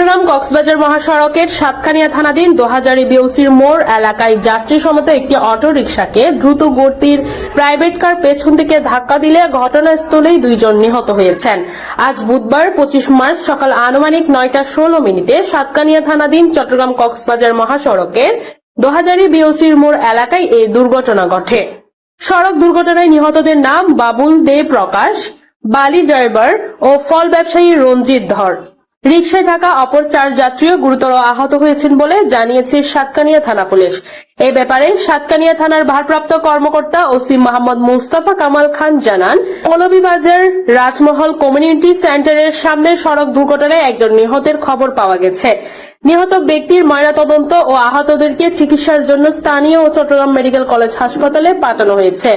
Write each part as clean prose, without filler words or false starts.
চট্টগ্রাম কক্সবাজার মহাসড়কের সাতকানিয়া থানাধীন ২০০০ বিওসির মোড় এলাকায় যাত্রী সমত একটি অটো রিকশাকে দ্রুত গতির প্রাইভেট কার পেছন থেকে ধাক্কা দিলে ঘটনাস্থলেই ২ জন নিহত হয়েছেন। আজ বুধবার ২৫ মার্চ সকাল আনুমানিক ৯টা ১৬ মিনিটে সাতকানিয়া থানাধীন চট্টগ্রাম কক্সবাজার মহাসড়কের ২০০০ বিওসির মোড় এলাকায় এই দুর্ঘটনা ঘটে। সড়ক দুর্ঘটনায় নিহতদের নাম বাবুল দে প্রকাশ, বালি ড্রাইভার ও ফল ব্যবসায়ী রঞ্জিত ধর। রিকশায় থাকা অপর ৪ যাত্রীও গুরুতর আহত হয়েছেন বলে জানিয়েছে সাতকানিয়া থানা পুলিশ। এ ব্যাপারে সাতকানিয়া থানার ভারপ্রাপ্ত কর্মকর্তা ওসি মোহাম্মদ মুস্তাফা কামাল খান জানান, মৌলভীবাজার রাজমহল কমিউনিটি সেন্টারের সামনে সড়ক দুর্ঘটনায় একজন নিহতের খবর পাওয়া গেছে। নিহত ব্যক্তির ময়নাতদন্ত ও আহতদেরকে চিকিৎসার জন্য স্থানীয় ও চট্টগ্রাম মেডিকেল কলেজ হাসপাতালে পাঠানো হয়েছে।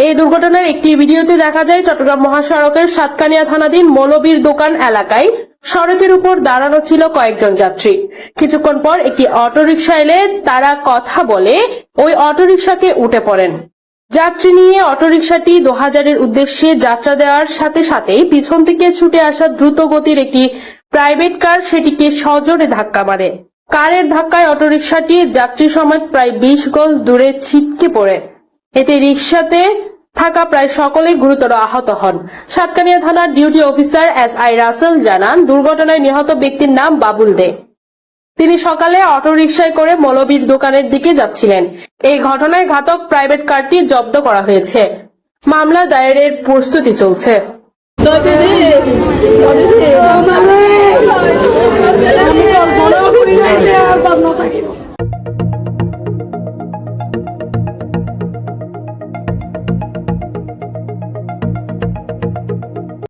এই দুর্ঘটনার একটি ভিডিওতে দেখা যায় চট্টগ্রাম মহাসড়কের সাতকানিয়া থানাধীন মৌলবীর দোকান এলাকায় সড়কের উপর দাঁড়ানো ছিল কয়েকজন যাত্রী। কিছুক্ষণ পর একটি অটোরিকশা এলে তারা কথা বলে ওই অটোরিকশাকে উঠে পড়েন। যাত্রী নিয়ে অটোরিকশাটি ২০০০-এর উদ্দেশ্যে যাত্রা দেওয়ার সাথে সাথেই পিছন থেকে ছুটে আসা দ্রুত গতির একটি প্রাইভেট কার সেটিকে সজোরে ধাক্কা মারে। কারের ধাক্কায় অটোরিকশাটি যাত্রী সমেত প্রায় ২০ গজ দূরে ছিটকে পড়ে। এতে রিকশাতে থাকা প্রায় সকলেই গুরুতর আহত হন। সাতকানিয়া থানার ডিউটি অফিসার SI রাসেল জানান, দুর্ঘটনায় নিহত ব্যক্তির নাম বাবুল দে। তিনি সকালে অটোরিকশায় করে মৌলবীর দোকানের দিকে যাচ্ছিলেন। এই ঘটনায় ঘাতক প্রাইভেট কারটি জব্দ করা হয়েছে। মামলা দায়েরের প্রস্তুতি চলছে।